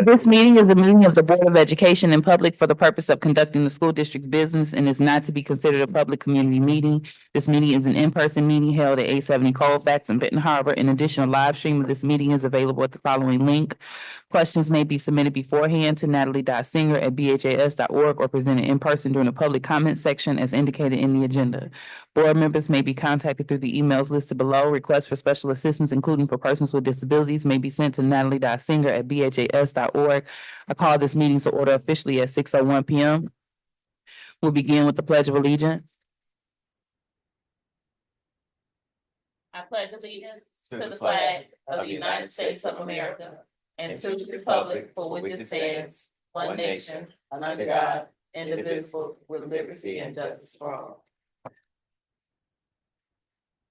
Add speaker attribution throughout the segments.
Speaker 1: This meeting is a meeting of the Board of Education in public for the purpose of conducting the school district's business and is not to be considered a public community meeting. This meeting is an in-person meeting held at 870 Colfax in Benton Harbor. In addition, a live stream of this meeting is available at the following link. Questions may be submitted beforehand to natalie.singer@bhas.org or presented in person during the public comment section as indicated in the agenda. Board members may be contacted through the emails listed below. Requests for special assistance, including for persons with disabilities, may be sent to natalie.singer@bhas.org. I call this meeting to order officially at 6:01 p.m. We'll begin with the Pledge of Allegiance. I pledge allegiance to the flag of the United States of America and to the republic for which it stands, one nation, under God, indivisible, with liberty and justice for all.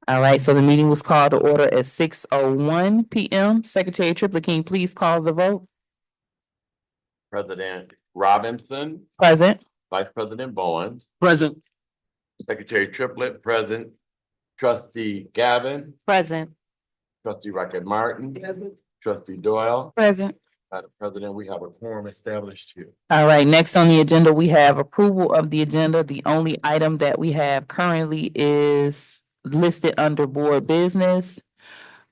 Speaker 1: All right, so the meeting was called to order at 6:01 p.m. Secretary Triplett, can you please call the vote?
Speaker 2: President Robinson.
Speaker 1: Present.
Speaker 2: Vice President Bowens.
Speaker 3: Present.
Speaker 2: Secretary Triplett, present. Trustee Gavin.
Speaker 1: Present.
Speaker 2: Trustee Rocket Martin.
Speaker 3: Present.
Speaker 2: Trustee Doyle.
Speaker 1: Present.
Speaker 2: Madam President, we have a quorum established here.
Speaker 1: All right, next on the agenda, we have approval of the agenda. The only item that we have currently is listed under board business,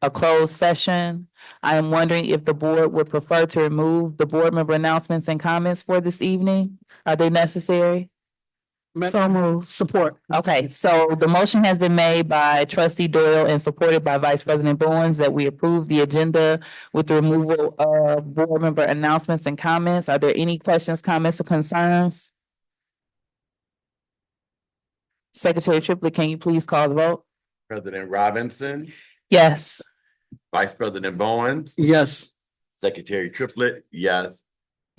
Speaker 1: a closed session. I am wondering if the board would prefer to remove the board member announcements and comments for this evening. Are they necessary? So moved.
Speaker 3: Support.
Speaker 1: Okay, so the motion has been made by trustee Doyle and supported by Vice President Bowens that we approve the agenda with the removal of board member announcements and comments. Are there any questions, comments, or concerns? Secretary Triplett, can you please call the vote?
Speaker 2: President Robinson.
Speaker 1: Yes.
Speaker 2: Vice President Bowens.
Speaker 3: Yes.
Speaker 2: Secretary Triplett, yes.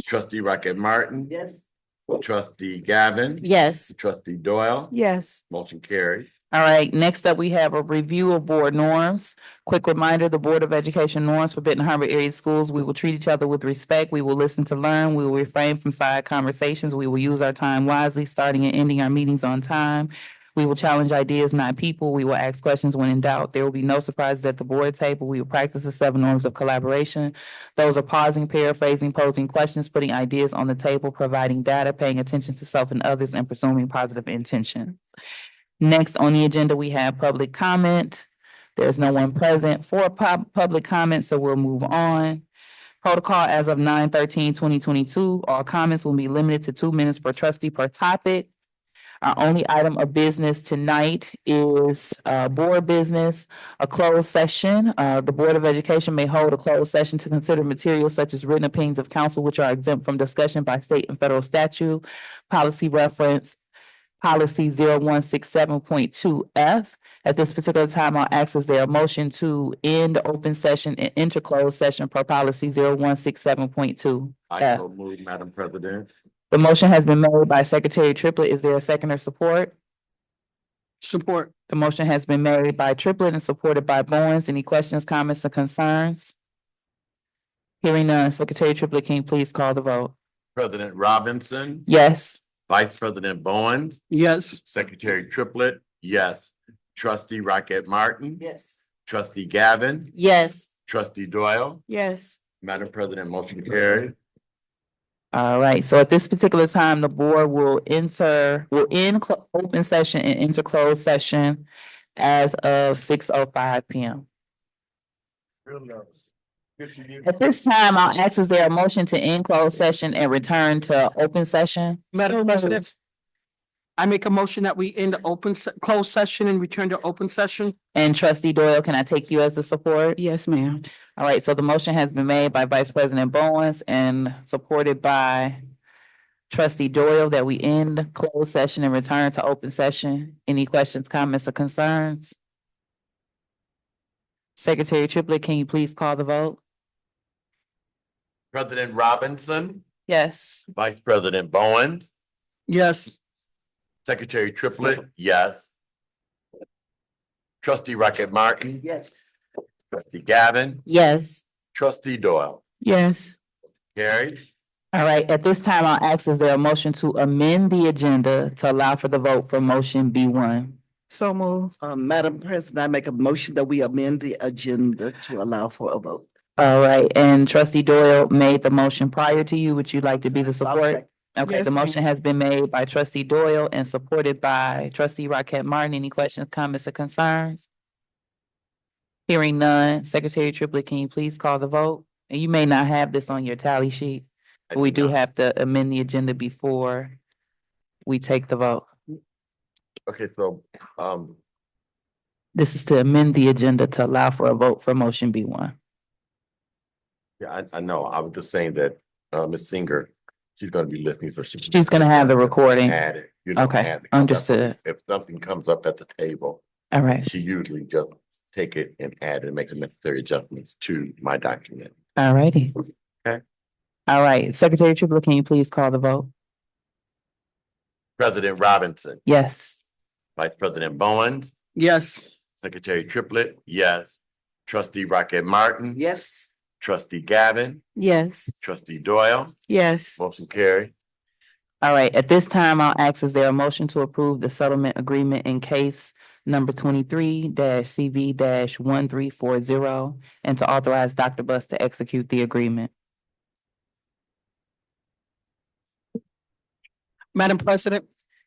Speaker 2: Trustee Rocket Martin.
Speaker 3: Yes.
Speaker 2: Trustee Gavin.
Speaker 1: Yes.
Speaker 2: Trustee Doyle.
Speaker 1: Yes.
Speaker 2: Motion carried.
Speaker 1: All right, next up, we have a review of board norms. Quick reminder, the Board of Education norms for Benton Harbor area schools. We will treat each other with respect. We will listen to learn. We will refrain from side conversations. We will use our time wisely, starting and ending our meetings on time. We will challenge ideas, not people. We will ask questions when in doubt. There will be no surprises at the board table. We will practice the 7 norms of collaboration. Those are pausing, paraphrasing, posing questions, putting ideas on the table, providing data, paying attention to self and others, and pursuing positive intentions. Next on the agenda, we have public comment. There's no one present for public comment, so we'll move on. Protocol as of 9/13/2022. All comments will be limited to 2 minutes per trustee per topic. Our only item of business tonight is board business, a closed session. The Board of Education may hold a closed session to consider materials such as written opinions of council, which are exempt from discussion by state and federal statute, policy reference, policy 0167.2F. At this particular time, I'll ask is there a motion to end open session and enter closed session per policy 0167.2.
Speaker 2: I so move, Madam President.
Speaker 1: The motion has been made by Secretary Triplett. Is there a second or support?
Speaker 3: Support.
Speaker 1: The motion has been made by Triplett and supported by Bowens. Any questions, comments, or concerns? Hearing none, Secretary Triplett, can you please call the vote?
Speaker 2: President Robinson.
Speaker 1: Yes.
Speaker 2: Vice President Bowens.
Speaker 3: Yes.
Speaker 2: Secretary Triplett, yes. Trustee Rocket Martin.
Speaker 3: Yes.
Speaker 2: Trustee Gavin.
Speaker 1: Yes.
Speaker 2: Trustee Doyle.
Speaker 1: Yes.
Speaker 2: Madam President, motion carried.
Speaker 1: All right, so at this particular time, the board will end open session and enter closed session as of 6:05 p.m. At this time, I'll ask is there a motion to end closed session and return to open session?
Speaker 3: Madam President, I make a motion that we end closed session and return to open session.
Speaker 1: And trustee Doyle, can I take you as the support?
Speaker 3: Yes, ma'am.
Speaker 1: All right, so the motion has been made by Vice President Bowens and supported by trustee Doyle that we end closed session and return to open session. Any questions, comments, or concerns? Secretary Triplett, can you please call the vote?
Speaker 2: President Robinson.
Speaker 1: Yes.
Speaker 2: Vice President Bowens.
Speaker 3: Yes.
Speaker 2: Secretary Triplett, yes. Trustee Rocket Martin.
Speaker 3: Yes.
Speaker 2: Trustee Gavin.
Speaker 1: Yes.
Speaker 2: Trustee Doyle.
Speaker 1: Yes.
Speaker 2: Carried.
Speaker 1: All right, at this time, I'll ask, is there a motion to amend the agenda to allow for the vote for motion B1?
Speaker 3: So move.
Speaker 4: Madam President, I make a motion that we amend the agenda to allow for a vote.
Speaker 1: All right, and trustee Doyle made the motion prior to you. Would you like to be the support? Okay,
Speaker 3: Yes,
Speaker 1: the
Speaker 3: ma'am.
Speaker 1: motion has been made by trustee Doyle and supported by trustee Rocket Martin. Any questions, comments, or concerns? Hearing none, Secretary Triplett, can you please call the vote? And you may not have this on your tally sheet,
Speaker 2: I
Speaker 1: but we
Speaker 2: do
Speaker 1: do
Speaker 2: not.
Speaker 1: have to amend the agenda before we take the vote.
Speaker 2: Okay, so,
Speaker 1: This is to amend the agenda to allow for a vote for motion B one.
Speaker 2: yeah, I know, I was just saying that, Ms. Singer, she's gonna be listening, so
Speaker 1: She's gonna have the recording.
Speaker 2: Add it, you know.
Speaker 1: Okay,
Speaker 2: add it.
Speaker 1: understood.
Speaker 2: If something comes up at the table,
Speaker 1: All right,
Speaker 2: she usually just take it and add and make the necessary adjustments to my document.
Speaker 1: all righty.
Speaker 2: Okay.
Speaker 1: All right, Secretary Triplett, can you please call the vote?
Speaker 2: President Robinson,
Speaker 1: Yes.
Speaker 2: Vice President Bowens,
Speaker 3: Yes.
Speaker 2: Secretary Triplett, yes. Trustee Rocket Martin.
Speaker 3: Yes.
Speaker 2: Trustee Gavin,
Speaker 4: Yes.
Speaker 2: Trustee Doyle,
Speaker 4: Yes.
Speaker 2: motion carried.
Speaker 1: All right, at this time, I'll ask, is there a motion to approve the settlement agreement in case number 23-CV-1340 and to authorize Dr. Bus to execute the agreement?
Speaker 3: Madam President,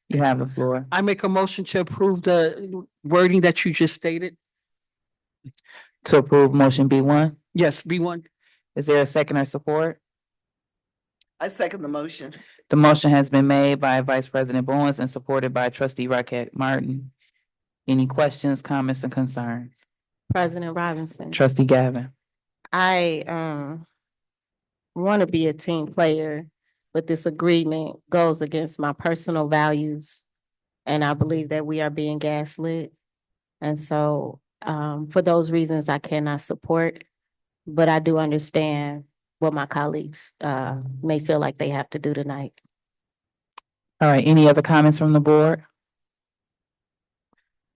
Speaker 1: You have the floor.
Speaker 3: I make a motion to approve the wording that you just stated.
Speaker 1: To approve motion B one,
Speaker 3: Yes, B1.
Speaker 1: is there a second or support?
Speaker 4: I second the motion.
Speaker 1: The motion has been made by Vice President Bowens and supported by trustee Rocket Martin. Any questions, comments, and concerns?
Speaker 4: President Robinson,
Speaker 1: Trustee Gavin?
Speaker 4: I want to be a team player, but this agreement goes against my personal values. And I believe that we are being gaslit. And so for those reasons, I cannot support, but I do understand what my colleagues may feel like they have to do tonight.
Speaker 1: All right, any other comments from the board?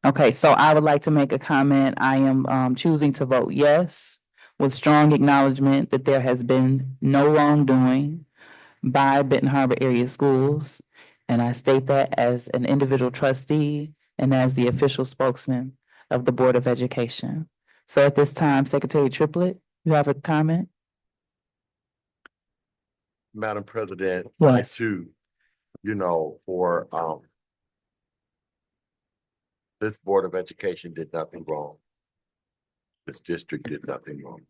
Speaker 1: Okay, so I would like to make a comment. I am choosing to vote yes with strong acknowledgement that there has been no wrongdoing by Benton Harbor Area Schools. And I state that as an individual trustee and as the official spokesman of the Board of Education. So at this time, Secretary Triplett, you have a comment?
Speaker 2: Madam President,
Speaker 1: Yes.
Speaker 2: I too, for, this Board of Education did nothing wrong. This district did nothing wrong.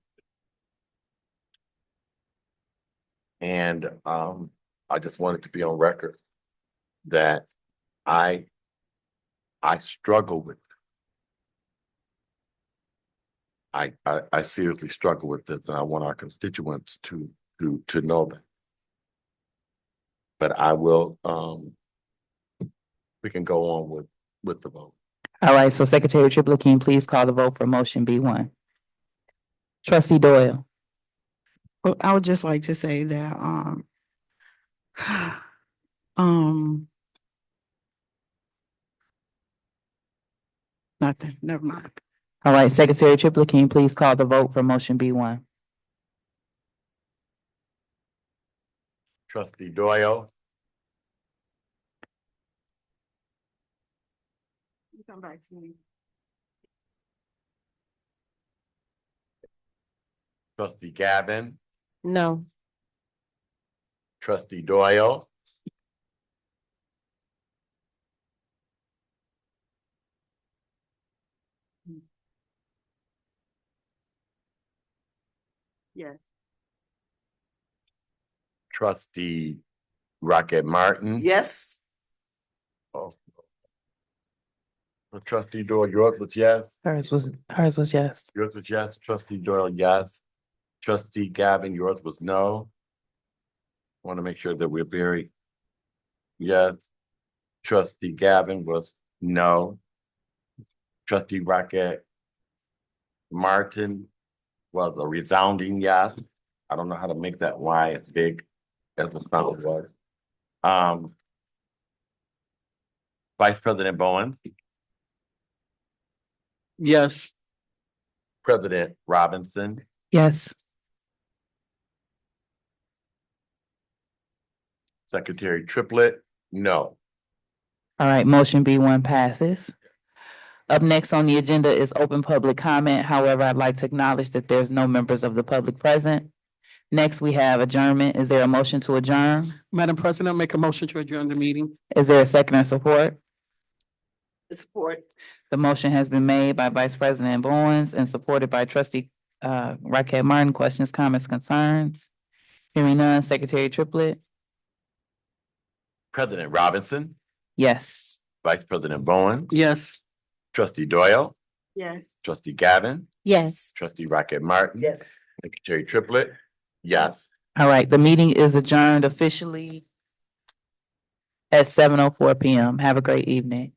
Speaker 2: And, I just wanted to be on record that I struggle with. I seriously struggle with this, and I want our constituents to know that. But I will, we can go on with the vote.
Speaker 1: All right, so Secretary Triplett, can you please call the vote for motion B one? Trustee Doyle?
Speaker 5: Well, I would just like to say that, um, nothing, never mind.
Speaker 1: All right, Secretary Triplett, can you please call the vote for motion B one?
Speaker 2: Trustee Doyle,
Speaker 5: Come back to me.
Speaker 2: Trustee Gavin,
Speaker 4: No.
Speaker 2: Trustee Doyle,
Speaker 5: Yes.
Speaker 2: Trustee Rocket Martin.
Speaker 5: Yes.
Speaker 2: Oh. Trustee Doyle, yours was yes.
Speaker 1: Hers was yes.
Speaker 2: Yours was yes. Trustee Doyle, yes. Trustee Gavin, yours was no. Want to make sure that we're very. Yes. Trustee Gavin was no. Trustee Rocket Martin was a resounding yes. I don't know how to make that Y as big as the sound was. Vice President Bowens,
Speaker 3: Yes.
Speaker 2: President Robinson,
Speaker 1: Yes.
Speaker 2: Secretary Triplett, no.
Speaker 1: All right, motion B one passes. Up next on the agenda is open public comment. However, I'd like to acknowledge that there's no members of the public present. Next, we have adjournment. Is there a motion to adjourn?
Speaker 3: Madam President, make a motion to adjourn the meeting.
Speaker 1: Is there a second or support?
Speaker 5: Support.
Speaker 1: The motion has been made by Vice President Bowens and supported by trustee Raquel Martin. Questions, comments, concerns? Hearing none, Secretary Triplett?
Speaker 2: President Robinson,
Speaker 1: Yes.
Speaker 2: Vice President Bowen,
Speaker 3: Yes.
Speaker 2: Trustee Doyle,
Speaker 5: Yes.
Speaker 2: Trustee Gavin,
Speaker 4: Yes.
Speaker 2: Trustee Rocket Martin.
Speaker 5: Yes.
Speaker 2: Secretary Triplett, yes.
Speaker 1: All right, the meeting is adjourned officially at 7:04 PM. Have a great evening.